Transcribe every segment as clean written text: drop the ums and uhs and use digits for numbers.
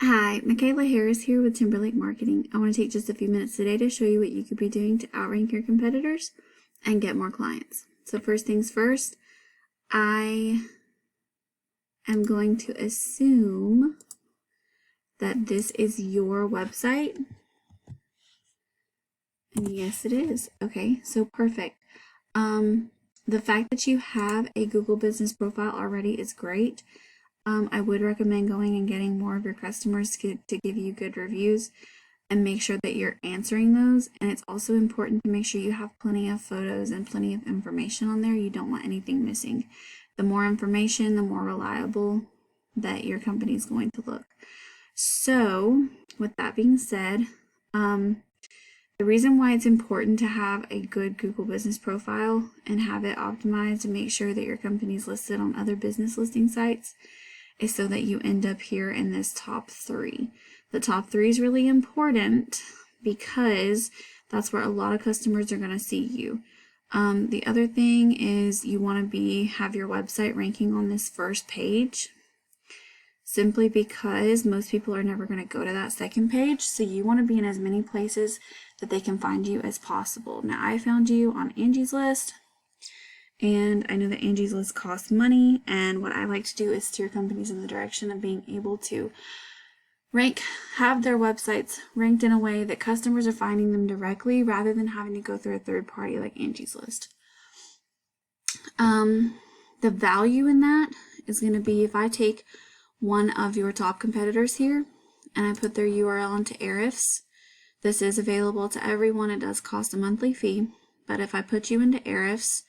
Hi, Michaela Harris here with Timberlake Marketing. I want to take just a few minutes today to show you what you could be doing to outrank your competitors and get more clients. So first things first, I am going to assume that this is your website. And yes, it is. Okay, so perfect. The fact that you have a Google business profile already is great. I would recommend going and getting more of your customers to give you good reviews and make sure that you're answering those. And it's also important to make sure you have plenty of photos and plenty of information on there. You don't want anything missing. The more information, the more reliable that your company is going to look. So with that being said, the reason why it's important to have a good Google business profile and have it optimized to make sure that your company is listed on other business listing sites is so that you end up here in this top 3. The top 3 is really important because that's where a lot of customers are going to see you. The other thing is you want to have your website ranking on this first page, simply because most people are never going to go to that second page. So you want to be in as many places that they can find you as possible. Now, I found you on Angie's List, and I know that Angie's List costs money, and what I like to do is steer companies in the direction of being able to have their websites ranked in a way that customers are finding them directly rather than having to go through a third party like Angie's List. The value in that is going to be if I take one of your top competitors here and I put their URL into Ahrefs. This is available to everyone. It does cost a monthly fee, but if I put you into Ahrefs,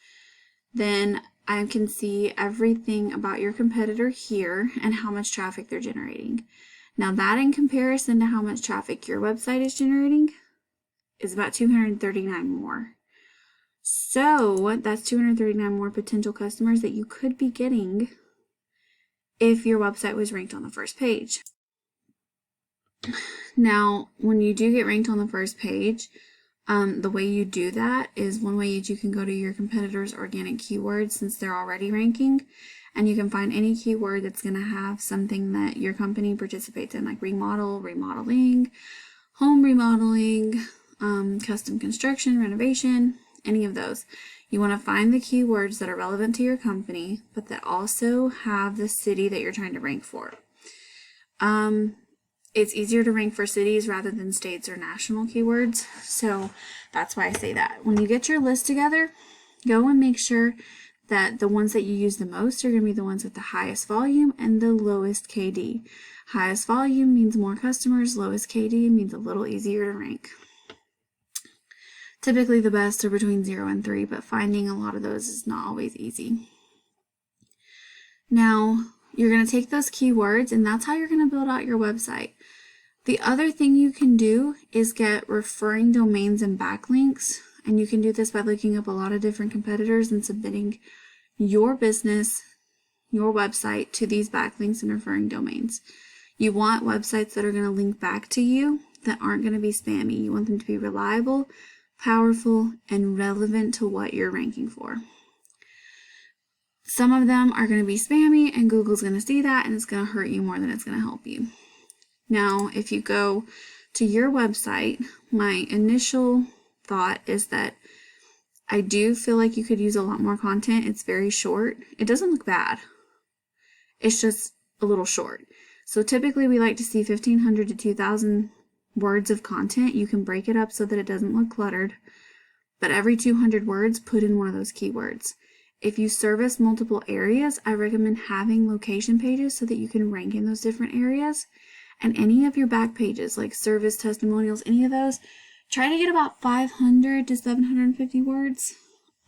then I can see everything about your competitor here and how much traffic they're generating. Now that in comparison to how much traffic your website is generating is about 239 more. So that's 239 more potential customers that you could be getting if your website was ranked on the first page. Now, when you do get ranked on the first page, the way you do that is one way you can go to your competitors' organic keywords since they're already ranking, and you can find any keyword that's going to have something that your company participates in, like remodel, remodeling, home remodeling, custom construction, renovation, any of those. You want to find the keywords that are relevant to your company, but that also have the city that you're trying to rank for. It's easier to rank for cities rather than states or national keywords, so that's why I say that. When you get your list together, go and make sure that the ones that you use the most are going to be the ones with the highest volume and the lowest KD. Highest volume means more customers, lowest KD means a little easier to rank. Typically the best are between 0 and 3, but finding a lot of those is not always easy. Now, you're going to take those keywords, and that's how you're going to build out your website. The other thing you can do is get referring domains and backlinks, and you can do this by looking up a lot of different competitors and submitting your business, your website to these backlinks and referring domains. You want websites that are going to link back to you that aren't going to be spammy. You want them to be reliable, powerful, and relevant to what you're ranking for. Some of them are going to be spammy, and Google's going to see that, and it's going to hurt you more than it's going to help you. Now, if you go to your website, my initial thought is that I do feel like you could use a lot more content. It's very short. It doesn't look bad. It's just a little short. So typically we like to see 1,500 to 2,000 words of content. You can break it up so that it doesn't look cluttered, but every 200 words, put in one of those keywords. If you service multiple areas, I recommend having location pages so that you can rank in those different areas. And any of your back pages, like service, testimonials, any of those, try to get about 500 to 750 words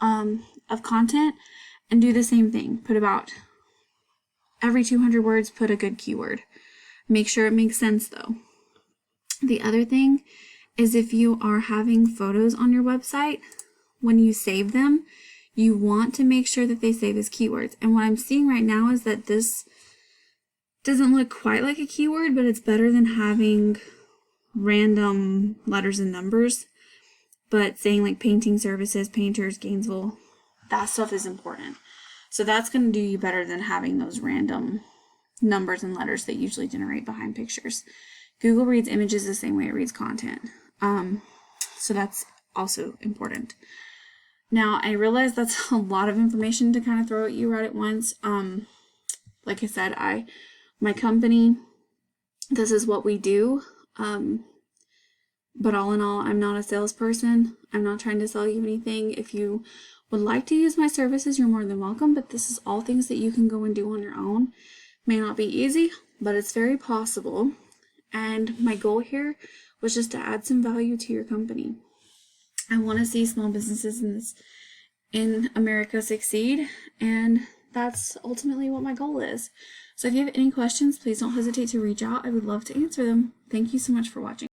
of content, and do the same thing. Put about every 200 words, put a good keyword. Make sure it makes sense though. The other thing is if you are having photos on your website, when you save them, you want to make sure that they save as keywords. And what I'm seeing right now is that this doesn't look quite like a keyword, but it's better than having random letters and numbers. But saying like painting services, painters, Gainesville, that stuff is important. So that's going to do you better than having those random numbers and letters that usually generate behind pictures. Google reads images the same way it reads content. So that's also important. Now, I realize that's a lot of information to kind of throw at you right at once. Like I said, my company, this is what we do. But all in all, I'm not a salesperson. I'm not trying to sell you anything. If you would like to use my services, you're more than welcome, but this is all things that you can go and do on your own. May not be easy, but it's very possible. And my goal here was just to add some value to your company. I want to see small businesses in America succeed, and that's ultimately what my goal is. So if you have any questions, please don't hesitate to reach out. I would love to answer them. Thank you so much for watching.